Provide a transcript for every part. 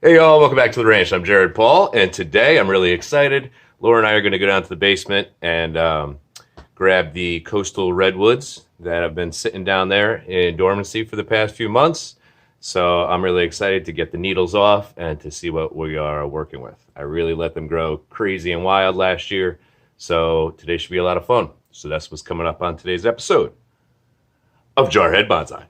Hey y'all, welcome back to the ranch. I'm Jared Paul, and today I'm really excited. Laura and I are going to go down to the basement and grab the coastal redwoods that have been sitting down there in dormancy for the past few months. So I'm really excited to get the needles off and to see what we are working with. I really let them grow crazy and wild last year, so today should be a lot of fun. So that's what's coming up on today's episode of Jarhead Bonsai.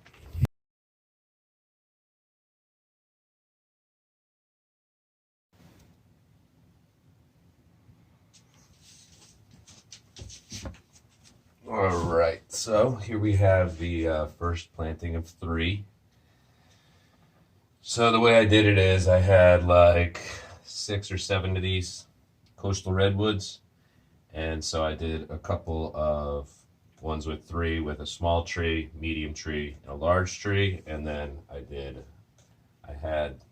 All right, so here we have the first planting of three. So the way I did it is I had like 6 or 7 of these coastal redwoods, and so I did a couple of ones with three with a small tree, medium tree, and a large tree, and then I had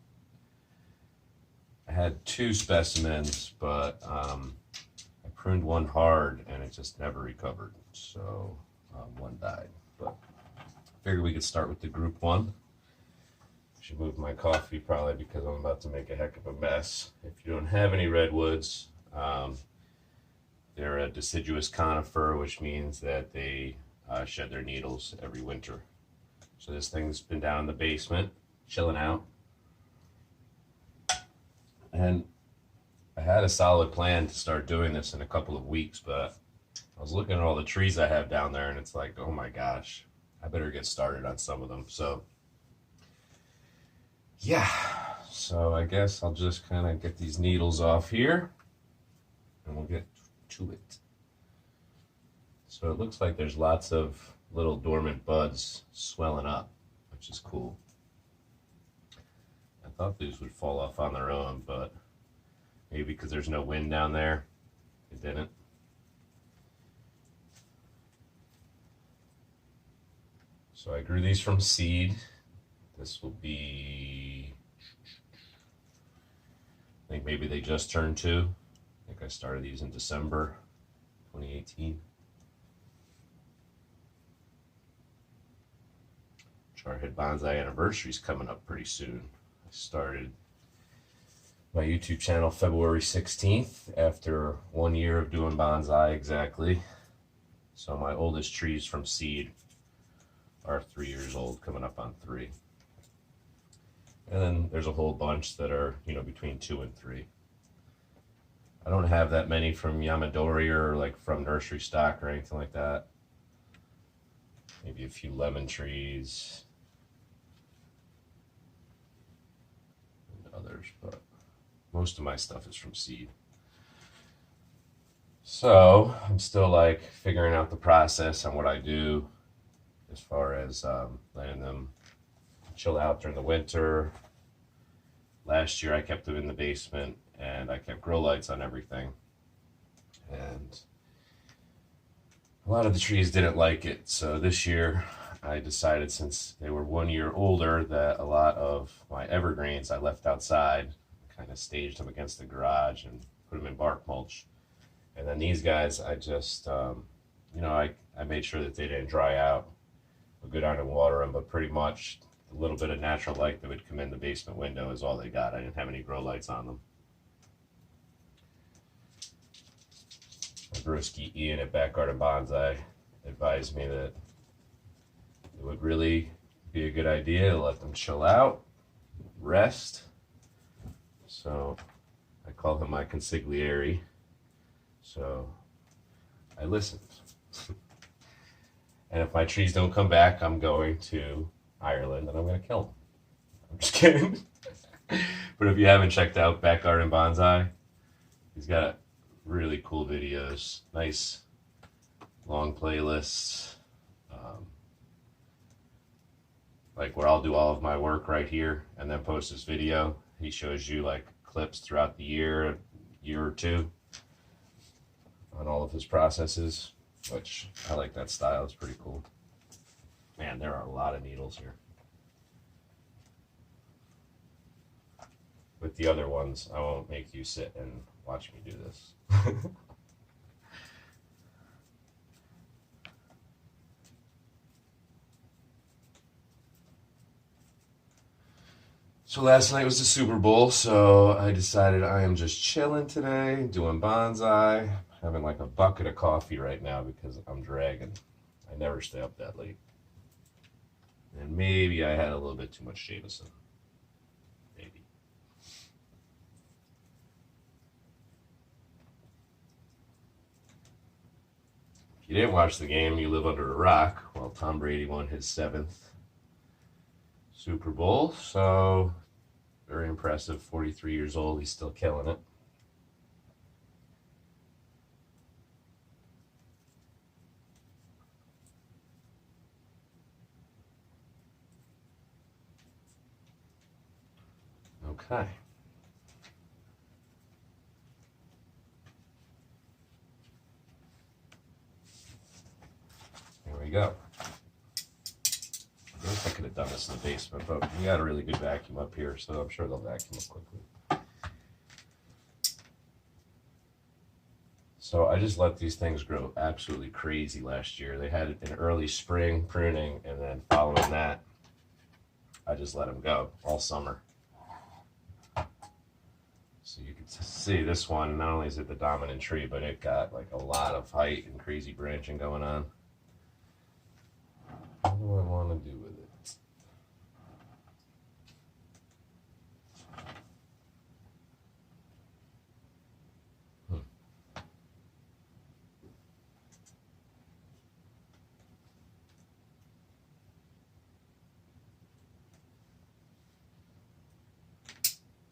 I had two specimens, but I pruned one hard and it just never recovered, so one died. But I figured we could start with the group one. Should move my coffee probably because I'm about to make a heck of a mess. If you don't have any redwoods, they're a deciduous conifer, which means that they shed their needles every winter. So this thing's been down in the basement, chilling out. And I had a solid plan to start doing this in a couple of weeks, but I was looking at all the trees I have down there and it's like, oh my gosh, I better get started on some of them. So yeah, so I guess I'll just kind of get these needles off here and we'll get to it. So it looks like there's lots of little dormant buds swelling up, which is cool. I thought these would fall off on their own, but maybe because there's no wind down there, it didn't. So I grew these from seed. This will be, I think maybe they just turned 2. I think I started these in December 2018. Jarhead Bonsai anniversary is coming up pretty soon. I started my YouTube channel February 16th after 1 year of doing bonsai exactly. So my oldest trees from seed are 3 years old, coming up on 3. And then there's a whole bunch that are, between 2 and 3. I don't have that many from Yamadori or like from nursery stock or anything like that. Maybe a few lemon trees and others, but most of my stuff is from seed. So I'm still like figuring out the process on what I do as far as letting them chill out during the winter. Last year I kept them in the basement and I kept grow lights on everything. And a lot of the trees didn't like it. So this year I decided, since they were 1 year older, that a lot of my evergreens I left outside, kind of staged them against the garage and put them in bark mulch. And then these guys, I just, I made sure that they didn't dry out. I'll go down and water them, but pretty much the little bit of natural light that would come in the basement window is all they got. I didn't have any grow lights on them. My broski Ian at Back Garden Bonsai advised me that it would really be a good idea to let them chill out, rest. So I call him my consigliere. So I listened. And if my trees don't come back, I'm going to Ireland and I'm going to kill them. I'm just kidding. But if you haven't checked out Back Garden Bonsai, he's got really cool videos, nice long playlists, like where I'll do all of my work right here and then post this video. He shows you like clips throughout the year or two on all of his processes, which I like that style. It's pretty cool. Man, there are a lot of needles here. With the other ones, I won't make you sit and watch me do this. So last night was the Super Bowl, so I decided I am just chilling today, doing bonsai, having like a bucket of coffee right now because I'm dragging. I never stay up that late. And maybe I had a little bit too much Jameson. Maybe. If you didn't watch the game, you live under a rock. Well, Tom Brady won his 7th Super Bowl, so very impressive. 43 years old, he's still killing it. Okay. Here we go. I guess I could have done this in the basement, but we got a really good vacuum up here, so I'm sure they'll vacuum up quickly. So I just let these things grow absolutely crazy last year. They had an early spring pruning, and then following that, I just let them go all summer. So you can see this one, not only is it the dominant tree, but it got like a lot of height and crazy branching going on. What do I want to do with it?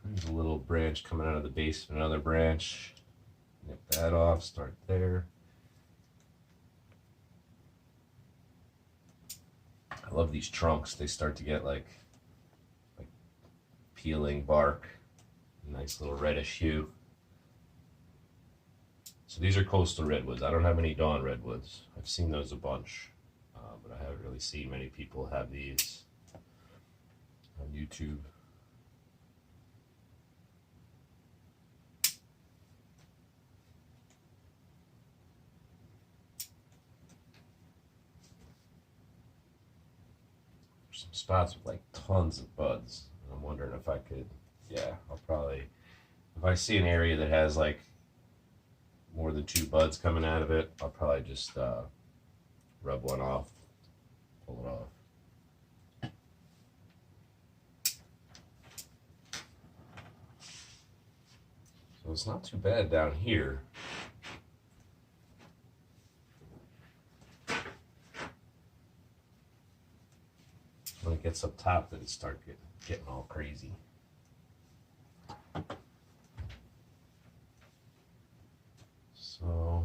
There's a little branch coming out of the base of another branch. Nip that off, start there. I love these trunks. They start to get like peeling bark, nice little reddish hue. So these are coastal redwoods. I don't have any dawn redwoods. I've seen those a bunch, but I haven't really seen many people have these on YouTube. Some spots with like tons of buds. I'm wondering if I could, yeah, I'll probably, if I see an area that has like more than 2 buds coming out of it, I'll probably just rub one off, pull it off. So it's not too bad down here. When it gets up top, then it starts getting all crazy. So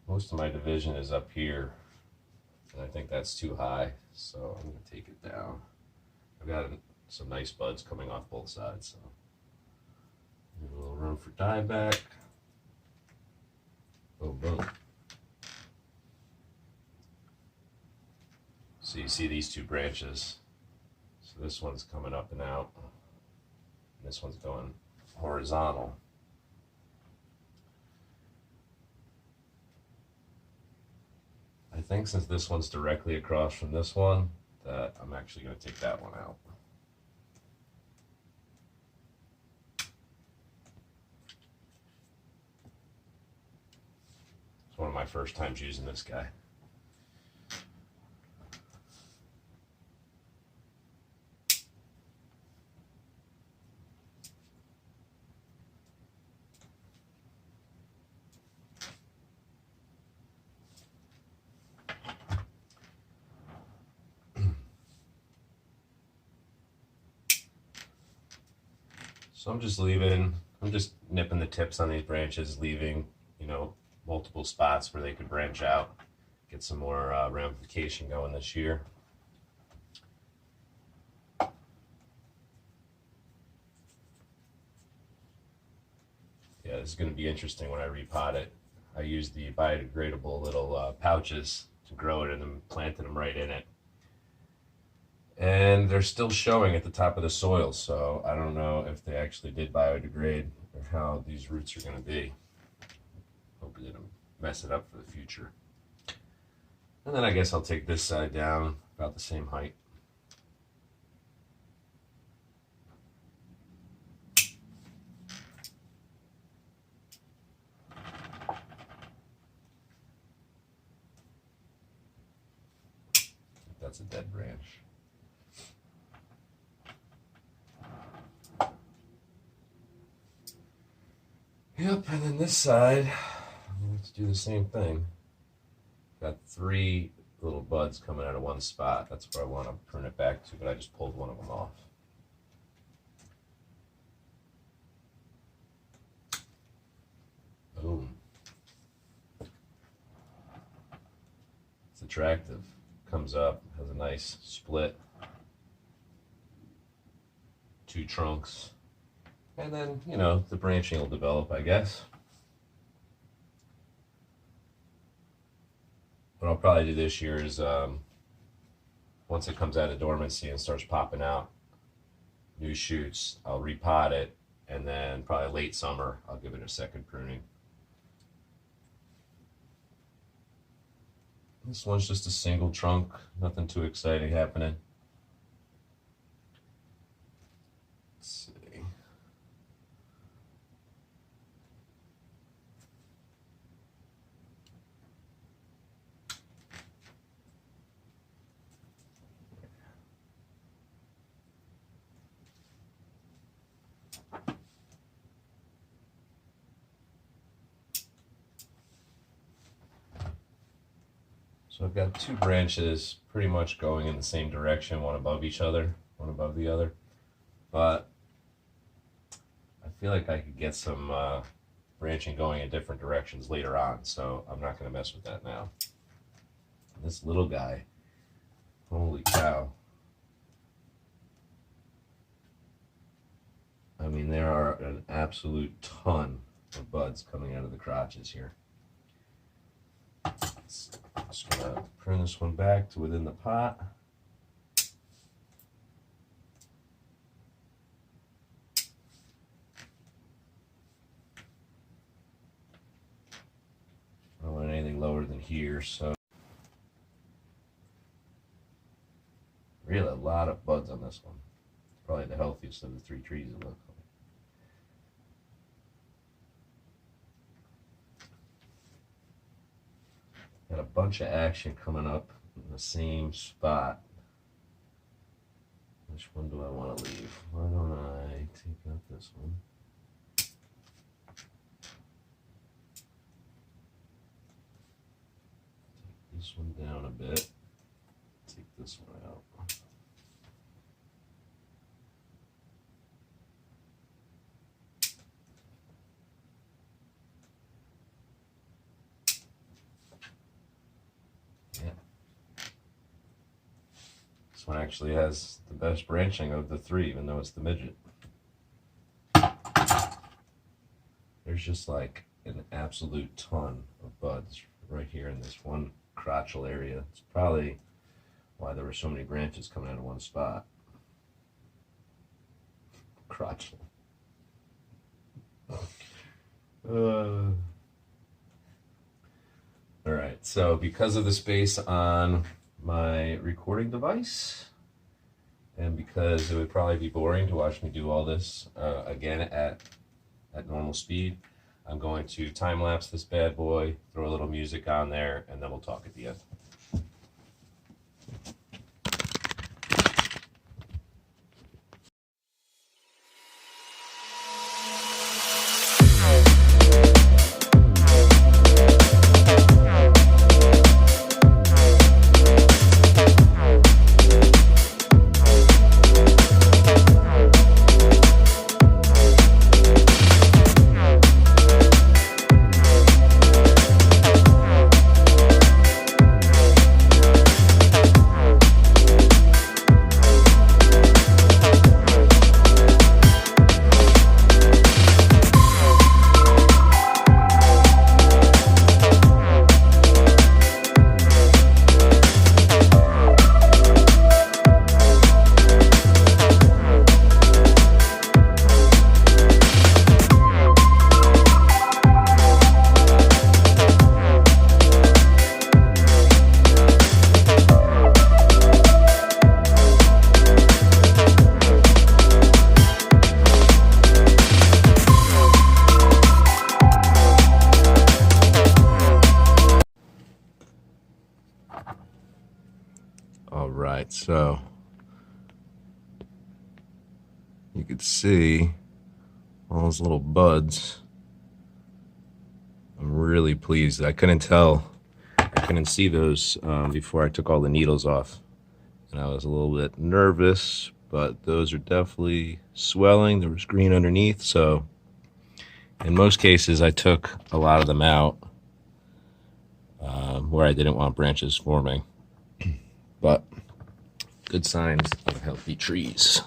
most of my division is up here, and I think that's too high, so I'm going to take it down. I've got some nice buds coming off both sides, so a little room for dieback. Boom, boom. So you see these 2 branches. So this one's coming up and out, and this one's going horizontal. I think since this one's directly across from this one, that I'm actually going to take that one out. It's one of my first times using this guy. So I'm just nipping the tips on these branches, leaving, multiple spots where they could branch out, get some more ramification going this year. Yeah, this is going to be interesting when I repot it. I used the biodegradable little pouches to grow it and then planted them right in it. And they're still showing at the top of the soil, so I don't know if they actually did biodegrade or how these roots are going to be. Hope they don't mess it up for the future. And then I guess I'll take this side down about the same height. dead branch. Yep, and then this side, I'm going to do the same thing. Got 3 little buds coming out of one spot. That's where I want to prune it back to, but I just pulled one of them off. Boom. It's attractive. Comes up, has a nice split. 2 trunks. And then, you know, the branching will develop, I guess. What I'll probably do this year is, once it comes out of dormancy and starts popping out new shoots, I'll repot it, and then probably late summer, I'll give it a second pruning. This one's just a single trunk, nothing too exciting happening. Let's see. So I've got 2 branches pretty much going in the same direction, one above each other, one above the other. But I feel like I could get some branching going in different directions later on, so I'm not going to mess with that now. This little guy, holy cow. I mean, there are an absolute ton of buds coming out of the crotches here. Just gonna prune this one back to within the pot. I don't want anything lower than here, so really a lot of buds on this one. Probably the healthiest of the 3 trees it looks like. Got a bunch of action coming up in the same spot. Which one do I want to leave? Why don't I take out this one? Take this one down a bit. Take this one out. This one actually has the best branching of the 3, even though it's the midget. There's just like an absolute ton of buds right here in this one crotchal area. It's probably why there were so many branches coming out of one spot. Crotchal. Alright, so because of the space on my recording device, and because it would probably be boring to watch me do all this again at normal speed, I'm going to time lapse this bad boy, throw a little music on there, and then we'll talk at the end. So you could see all those little buds. I'm really pleased. I couldn't see those before I took all the needles off. And I was a little bit nervous, but those are definitely swelling. There was green underneath, so in most cases I took a lot of them out where I didn't want branches forming. But good signs of healthy trees.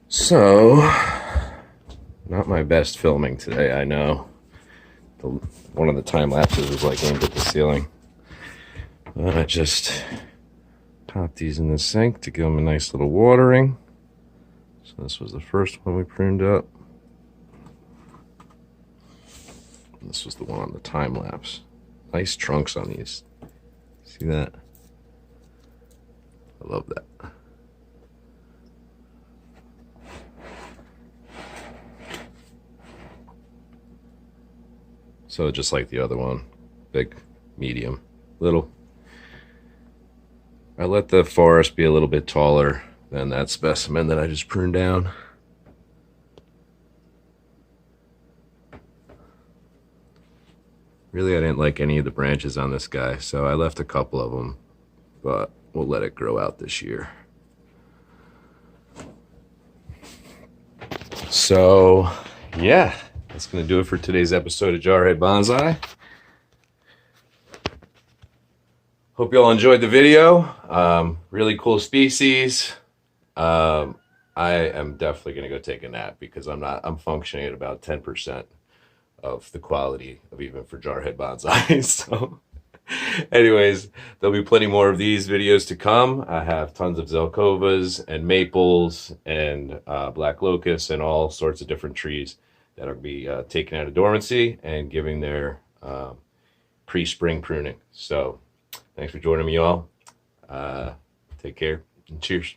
So, not my best filming today, I know. One of the time lapses was like aimed at the ceiling. But I just popped these in the sink to give them a nice little watering. So this was the first one we pruned up. This was the one on the time lapse. Nice trunks on these. See that? I love that. So just like the other one, big, medium, little. I let the forest be a little bit taller than that specimen that I just pruned down. Really, I didn't like any of the branches on this guy, so I left a couple of them, but we'll let it grow out this year. So, yeah, that's going to do it for today's episode of Jarhead Bonsai. Hope you all enjoyed the video. Really cool species. I am definitely going to go take a nap because I'm functioning at about 10% of the quality of even for Jarhead Bonsai. So anyways, there'll be plenty more of these videos to come. I have tons of Zelkovas and maples and black locusts and all sorts of different trees that are be taken out of dormancy and giving their pre-spring pruning. So thanks for joining me, all. Take care and cheers.